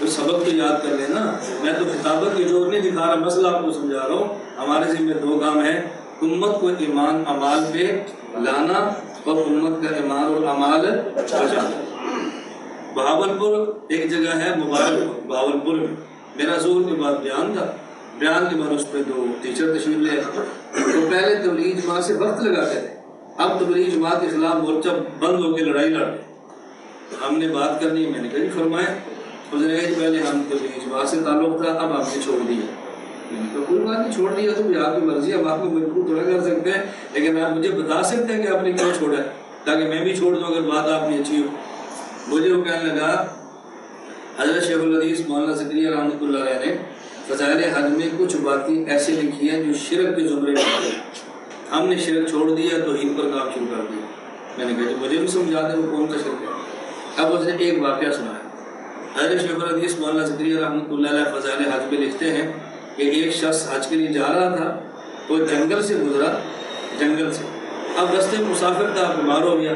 تو سبق تو یاد کر لینا. میں تو خطابت کی جوڑ نہیں دکھا رہا, مسئلہ آپ کو سمجھا رہا ہوں. ہمارے ذمہ دو کام ہیں, امت کو ایمان اعمال پہ لانا اور امت کا ایمان اور اعمال بچانا. بہاولپور ایک جگہ ہے مبارک, بہاولپور میں میرا ظہر کے بعد بیان تھا. بیان کے بعد اس پہ دو ٹیچر تشریف لے آئے. تو پہلے تبلیغ جماعت سے وقت لگاتے تھے, اب تبلیغ جماعت کے خلاف مورچہ بند ہو کے لڑائی لڑ رہے. ہم نے بات کرنی, میں نے کہا جی فرمائیں. اس نے کہا پہلے ہم تبلیغ جماعت سے تعلق تھا, اب ہم نے چھوڑ دیا. میں نے کہا کوئی بات نہیں, چھوڑ دیا تو بھی آپ کی مرضی ہے, ہم آپ کو مجبور تھوڑا کر سکتے ہیں, لیکن آپ مجھے بتا سکتے ہیں کہ آپ نے کیوں چھوڑا ہے, تاکہ میں بھی چھوڑ دوں اگر بات آپ کی اچھی ہو. مجھے وہ کہنے لگا حضرت شیخ الحدیث مولانا زکریا رحمۃ اللہ علیہ نے فضائل حج میں کچھ باتیں ایسے لکھی ہیں جو شرک کے زمرے میں ہیں, ہم نے شرک چھوڑ دیا تو ہند پر کام شروع کر دیا. میں نے کہا کہ مجھے بھی سمجھا دیں وہ کون سا شرک ہے. اب اس نے ایک واقعہ سنایا. حضرت شیخ الحدیث مولانا زکریا رحمۃ اللہ علیہ فضائل حج میں لکھتے ہیں کہ ایک شخص حج کے لیے جا رہا تھا, وہ جنگل سے گزرا, جنگل سے. اب رستے میں مسافر تھا, بیمار ہو گیا,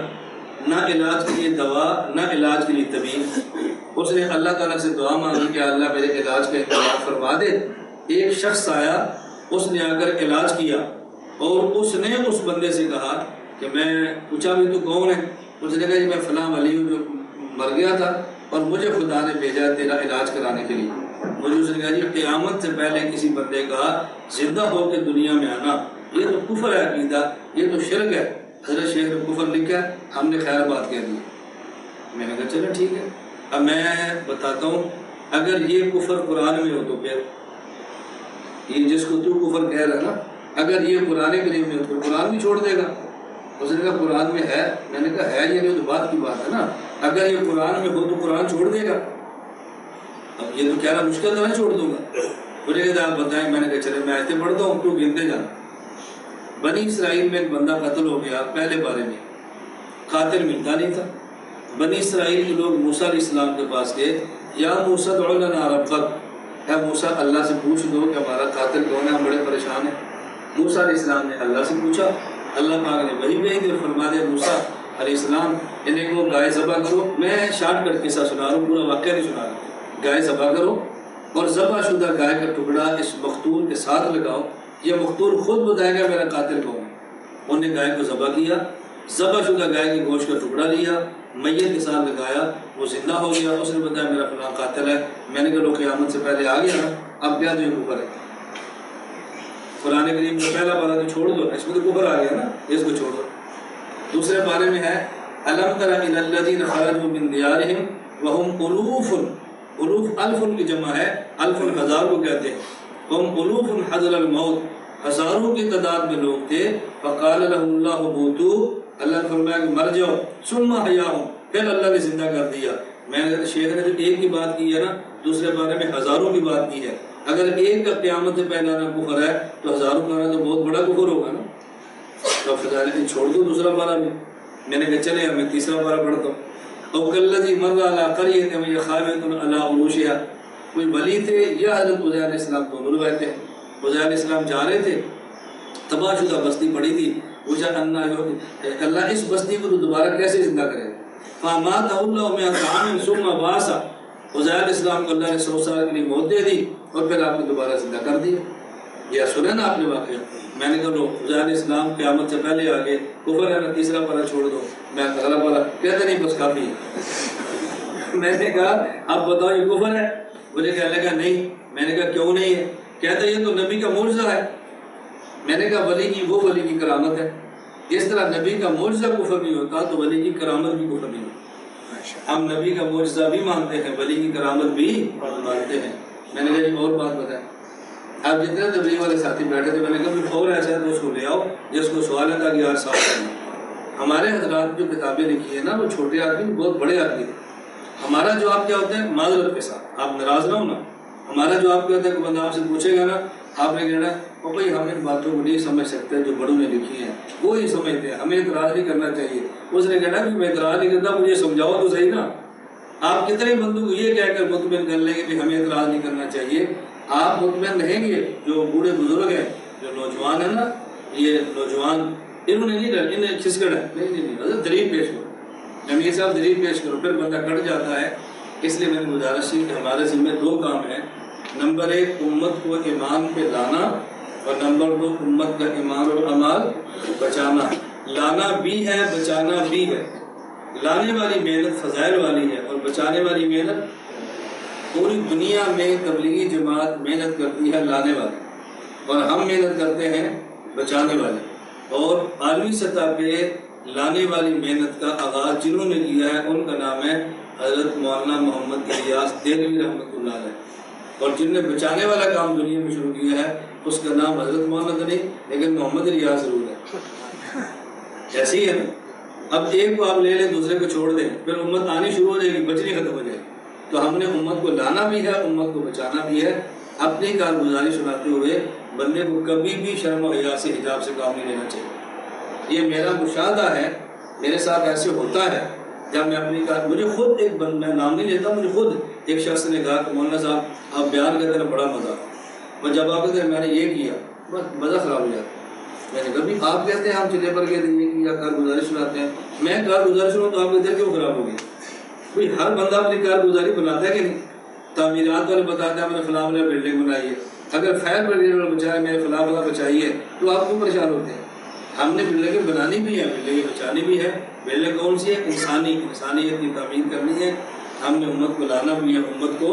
نہ علاج کے لیے دوا نہ علاج کے لیے طبیب. اس نے اللہ تعالیٰ سے دعا مانگی کہ اللہ میرے علاج کا انتظام فرما دے. ایک شخص آیا, اس نے آ کر علاج کیا, اور اس نے اس بندے سے کہا کہ میں پوچھا بھی تو کون ہے. اس نے کہا جی میں فلاں ولی ہوں جو مر گیا تھا اور مجھے خدا نے بھیجا تیرا علاج کرانے کے لیے. مجھے اس نے کہا جی قیامت سے پہلے کسی بندے کا زندہ ہو کے دنیا میں آنا یہ تو کفر ہے عقیدہ, یہ تو شرک ہے. حضرت شیخ نے کفر لکھا, ہم نے خیر بات کہہ دی. میں نے کہا چلو ٹھیک ہے. اب میں بتاتا ہوں, اگر یہ کفر قرآن میں ہو تو پھر یہ جس کو تو کفر کہہ رہا نا, اگر یہ قرآن کریم میں ہو تو قرآن بھی چھوڑ دے گا. اس نے کہا قرآن میں ہے. میں نے کہا ہے, یہ تو بات کی بات ہے نا, اگر یہ قرآن میں ہو تو قرآن چھوڑ دے گا. اب یہ تو کہہ رہا مشکل تو نہیں چھوڑ دوں گا. مجھے کہتے آپ بتائیں. میں نے کہا چلے میں ایسے پڑھتا ہوں, تو گنتے جانا. بنی اسرائیل میں ایک بندہ قتل ہو گیا, پہلے بارے میں قاتل ملتا نہیں تھا. بنی اسرائیل کے لوگ موسیٰ علیہ السلام کے پاس گئے, یا موسیٰ ادع لنا ربک, اے موسیٰ اللہ سے پوچھ دو کہ ہمارا قاتل کون ہے, ہم بڑے پریشان ہیں. موسیٰ علیہ السلام نے اللہ سے پوچھا, اللہ پاک نے وحی بھیج دی اور فرما دیا موسیٰ علیہ السلام انہیں کو گائے ذبح کرو. میں شارٹ کٹ قصہ سنا رہا ہوں, پورا واقعہ نہیں سنا رہا. گائے ذبح کرو اور ذبح شدہ گائے کا ٹکڑا اس مقتول کے ساتھ لگاؤ, یہ مقتول خود بتائے گا میرا قاتل کون ہے. انہوں نے گائے کو ذبح کیا, ذبح شدہ گائے کے گوشت کا ٹکڑا لیا, میت کے ساتھ لگایا, وہ زندہ ہو گیا. اس نے بتایا میرا فلاں قاتل ہے. میں نے کہا لو قیامت سے پہلے آ گیا نا, اب کیا تو یہ کفر ہے. قرآن کریم کا پہلا پارہ تو چھوڑ دو, اس میں تو کفر آ گیا نا, اس کو چھوڑ دو. دوسرے پارے میں ہے الم تر الی الذین خرجوا من دیارہم وهم الوف, الوف الف کی جمع ہے, الف ہزار کو کہتے ہیں. وهم الوف حذر الموت, ہزاروں کی تعداد میں لوگ تھے. فقال لهم اللہ موتوا, اللہ نے فرمایا کہ مر جاؤ. ثم احیاهم, پھر اللہ نے زندہ کر دیا. میں نے شیخ نے جو ایک کی بات کی ہے نا, دوسرے بارے میں ہزاروں کی بات کی ہے. اگر ایک کا قیامت سے پہلا آنا کفر ہے تو ہزاروں کا آنا تو بہت بڑا کفر ہوگا نا. تو فضائل چھوڑ دو دوسرا پارہ میں. میں نے کہا چلے میں تیسرا پارہ پڑھتا ہوں. او کالذی مر علی قریۃ وہی خاویۃ علی عروشها, کوئی ولی تھے یا حضرت عزیر علیہ السلام دونوں روایتیں ہیں. عزیر علیہ السلام جا رہے تھے, تباہ شدہ بستی پڑی تھی. پوچھا اللہ اس بستی کو تو دوبارہ کیسے زندہ کرے. فاماتہ اللہ مئۃ عام ثم بعثہ, عزیر علیہ السلام کو اللہ نے 100 سال کے لیے موت دے دی اور پھر آپ نے دوبارہ زندہ کر دیا. یہ سنا نا آپ نے واقعہ. میں نے کہا لو عزیر علیہ السلام قیامت سے پہلے آگے کفر ہے نا, تیسرا پارہ چھوڑ دو. میں اگلا پارہ کہتے نہیں بس کافی ہے. میں نے کہا اب بتاؤ یہ کفر ہے. مجھے کہنے لگا نہیں. میں نے کہا کیوں نہیں ہے. کہتا یہ تو نبی کا معجزہ ہے. میں نے کہا ولی کی وہ ولی کی کرامت ہے. جس طرح نبی کا معجزہ کفر نہیں ہوتا تو ولی کی کرامت بھی کفر نہیں ہوتا. ہم نبی کا معجزہ بھی مانتے ہیں, ولی کی کرامت بھی مانتے ہیں. میں نے کہا ایک اور بات بتائیں. اب جتنے تبلیغ والے ساتھی بیٹھے تھے, میں نے کہا اور ایسا ہے تو اس کو لے آؤ جس کو سوال ہے تاکہ یار صاف کرنا. ہمارے حضرات جو کتابیں لکھی ہیں نا وہ چھوٹے آدمی بہت بڑے آدمی تھے. ہمارا جواب کیا ہوتا ہے معذرت کے ساتھ, آپ ناراض نہ ہونا. ہمارا جواب کیا ہوتا ہے کہ بندہ آپ سے پوچھے گا نا, آپ نے کہنا وہ بھائی ہم ان باتوں کو نہیں سمجھ سکتے جو بڑوں نے لکھی ہیں, وہ ہی سمجھتے ہیں, ہمیں اعتراض نہیں کرنا چاہیے. اس نے کہنا کہ میں اعتراض نہیں کرتا, مجھے سمجھاؤ تو صحیح نا. آپ کتنے بندوں کو یہ کہہ کر مطمئن کر لیں گے کہ ہمیں اعتراض نہیں کرنا چاہیے. آپ مطمئن رہیں گے. جو بوڑھے بزرگ ہیں, جو نوجوان ہیں نا, یہ نوجوان انہوں نے نہیں ڈر, انہیں کھسکڑ ہے. نہیں حضرت دلیل پیش کرو, امیر صاحب دلیل پیش کرو. پھر بندہ کٹ جاتا ہے اس لیے میں نے گزارش کی کہ ہمارے ذمہ دو کام ہیں، نمبر 1 امت کو ایمان پہ لانا، اور نمبر 2 امت کا ایمان اور اعمال بچانا۔ لانا بھی ہے، بچانا بھی ہے۔ لانے والی محنت فضائل والی ہے، اور بچانے والی محنت پوری دنیا میں تبلیغی جماعت محنت کرتی ہے لانے والی، اور ہم محنت کرتے ہیں بچانے والے۔ اور عالمی سطح پہ لانے والی محنت کا آغاز جنہوں نے کیا ہے ان کا نام ہے حضرت مولانا محمد الیاس دہلوی رحمۃ اللہ علیہ، اور جن نے بچانے والا کام دنیا میں شروع کیا ہے اس کا نام حضرت مولانا نہیں لیکن محمد الیاس ضرور ہے۔ ایسی ہے نا، اب ایک کو آپ لے لیں دوسرے کو چھوڑ دیں، پھر امت آنی شروع ہو جائے گی، بچنی ختم ہو جائے گی۔ تو ہم نے امت کو لانا بھی ہے، امت کو بچانا بھی ہے۔ اپنی کارگزاری سناتے ہوئے بندے کو کبھی بھی شرم و حیا سے حجاب سے کام نہیں لینا چاہیے۔ یہ میرا مشاہدہ ہے، میرے ساتھ ایسے ہوتا ہے۔ جب میں اپنی مجھے خود ایک میں نام نہیں لیتا، مجھے خود ایک شخص نے کہا کہ مولانا صاحب آپ بیان کرتے ہیں بڑا مزہ، اور جب آپ کہتے ہیں میں نے یہ کیا بس مزہ خراب ہو جاتا۔ میں نے کبھی آپ کہتے ہیں ہم چلے پر گئے تھے یہ کیا، کارگزاری سناتے ہیں، میں کارگزاری سنوں تو آپ کے دل کیوں خراب ہو گئی؟ کوئی ہر بندہ اپنی کارگزاری بناتا ہے کہ نہیں؟ تعمیرات والے بتاتے ہیں ہم نے فلاں نے بلڈنگ بنائی ہے، اگر فائر بریگیڈ والے بچائے میرے فلاں فلاں بچائی ہے تو آپ کیوں پریشان ہوتے ہیں؟ ہم نے بلڈنگیں بنانی بھی ہے، بلڈنگیں بچانی بھی ہے۔ بلڈنگ کون سی ہے؟ انسانیت کی تعمیر کرنی ہے۔ ہم نے امت کو لانا بھی ہے، امت کو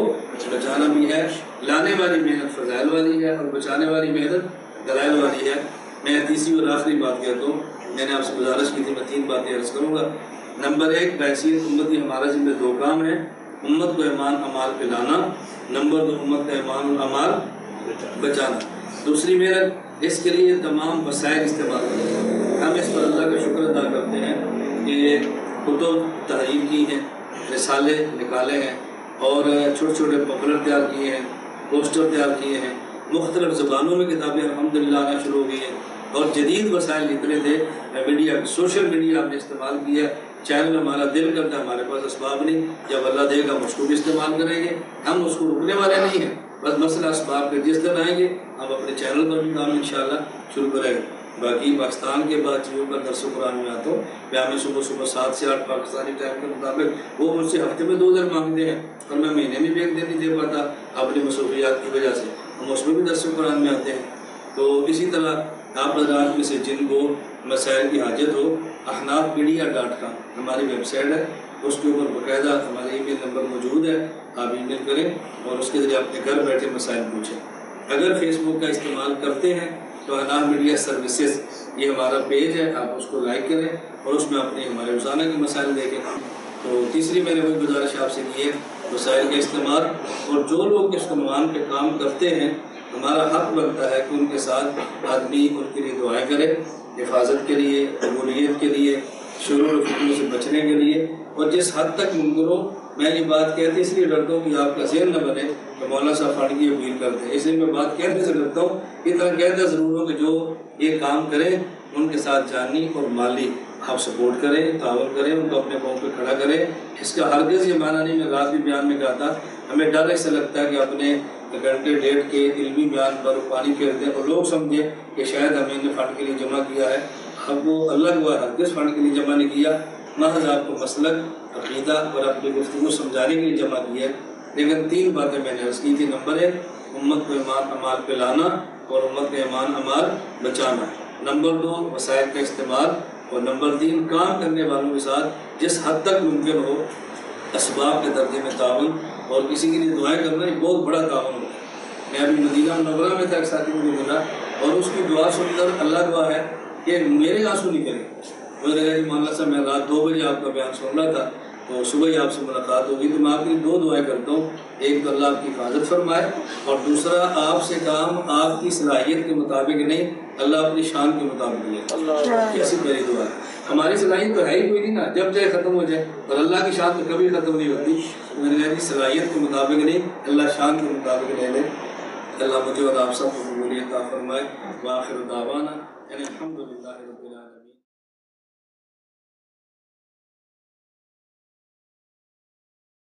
بچانا بھی ہے۔ لانے والی محنت فضائل والی ہے، اور بچانے والی محنت دلائل والی ہے۔ میں تیسری اور آخری بات کہتا ہوں، میں نے آپ سے گزارش کی تھی، میں 3 باتیں عرض کروں گا۔ نمبر 1 بحیثیت امتی ہمارا ذمہ 2 کام ہیں، امت کو ایمان اعمال پہ لانا، نمبر 2 امت کا ایمان اور اعمال بچانا۔ دوسری محنت اس کے لیے تمام وسائل استعمال کریں۔ ہم اس پر اللہ کا شکر ادا کرتے ہیں کہ کتب تحریر کی ہیں، رسالے نکالے ہیں، اور چھوٹے چھوٹے پمفلٹ تیار کیے ہیں، پوسٹر تیار کیے ہیں، مختلف زبانوں میں کتابیں الحمدللہ آنا شروع ہو گئی ہیں، اور جدید وسائل نکلے تھے میڈیا، سوشل میڈیا ہم نے استعمال کیا۔ چینل ہمارا دل کرتا ہے، ہمارے پاس اسباب نہیں، جب اللہ دے گا ہم اس کو بھی استعمال کریں گے، ہم اس کو رکنے والے نہیں ہیں۔ بس مسئلہ اسباب کے جس دن آئیں گے ہم اپنے چینل پر بھی کام انشاءاللہ شروع کریں گے۔ باقی پاکستان کے بعد چیزوں کا درس قرآن میں آتا ہوں، میں صبح 7 سے 8 پاکستانی ٹائم کے مطابق، وہ مجھ سے ہفتے میں 2 دن مانگتے ہیں، اور میں مہینے میں بھی 1 دن نہیں دے پاتا اپنی مصروفیات کی وجہ سے، ہم اس میں بھی درس قرآن میں آتے ہیں۔ تو اسی طرح آپ حضرات میں سے جن کو مسائل کی حاجت ہو، ahnafmedia.com ہماری ویب سائٹ ہے، اس کے اوپر باقاعدہ ہمارا ای میل نمبر موجود ہے، آپ ای میل کریں اور اس کے ذریعے اپنے گھر بیٹھے مسائل پوچھیں۔ اگر فیس بک کا استعمال کرتے ہیں تو احناف میڈیا سروسز یہ ہمارا پیج ہے، آپ اس کو لائک کریں اور اس میں اپنے ہمارے روزانہ کے مسائل دیکھیں۔ تو تیسری میں نے وہی گزارش آپ سے کی ہے، وسائل کا استعمال، اور جو لوگ اس عنوان پہ کام کرتے ہیں ہمارا حق بنتا ہے کہ ان کے ساتھ آدمی ان کے لیے دعائیں کرے، حفاظت کے لیے، قبولیت کے لیے، شرور و فتنوں سے بچنے کے لیے، اور جس حد تک ممکن ہو۔ میں یہ بات کہتے اس لیے ڈرتا ہوں کہ آپ کا ذہن نہ بنے کہ مولانا صاحب فنڈ کی اپیل کرتے ہیں، اس لیے میں بات کہنے سے ڈرتا ہوں۔ اتنا کہتا ضرور ہوں کہ جو یہ کام کریں ان کے ساتھ جانی اور مالی آپ سپورٹ کریں، تعاون کریں، ان کو اپنے پاؤں پہ کھڑا کریں۔ اس کا ہرگز یہ معنی نہیں، میں رات بھی بیان میں کہا تھا، ہمیں ڈر ایسا لگتا ہے کہ اپنے گھنٹے ڈیڑھ کے علمی بیان پر پانی پھیر دیں اور لوگ سمجھیں کہ شاید ہمیں نے فنڈ کے لیے جمع کیا ہے۔ اب وہ اللہ ہوا ہرگز فنڈ کے لیے جمع نہیں کیا، محض آپ کو مسلک، عقیدہ اور اپنی گفتگو سمجھانے کے لیے جمع کیا ہے۔ لیکن 3 باتیں میں نے عرض کی تھی، نمبر 1 امت کو ایمان اعمال پہ لانا اور امت کے ایمان اعمال بچانا، نمبر 2 وسائل کا استعمال، اور نمبر 3 کام کرنے والوں کے ساتھ جس حد تک ممکن ہو اسباب کے درجے میں تعاون، اور کسی کے لیے دعائیں کرنا ایک بہت بڑا تعاون ہوتا ہے۔ میں ابھی مدینہ منورہ میں تھا، ایک ساتھی مجھے ملا اور اس کی دعا سن کر اللہ دعا ہے کہ میرے آنسو نہیں کرے۔ مجھے لگا کہ مولانا صاحب میں رات 2 بجے آپ کا بیان سن رہا تھا تو صبح ہی آپ سے ملاقات ہوگی، تو میں آپ کی 2 دعائیں کرتا ہوں، ایک تو اللہ آپ کی حفاظت فرمائے، اور دوسرا آپ سے کام آپ کی صلاحیت کے مطابق نہیں، اللہ اپنی شان کے مطابق لے۔ ایسی میری دعا ہے۔ ہماری صلاحیت تو ہے ہی کوئی نہیں نا، جب چاہے ختم ہو جائے، اور اللہ کی شان تو کبھی ختم نہیں ہوتی۔ میں نے صلاحیت کے مطابق نہیں، اللہ شان کے مطابق لے لے۔ اللہ مجھے اور آپ سب کو قبولیت عطا فرمائے۔ وآخر دعوانا الحمدللہ رب العالمین۔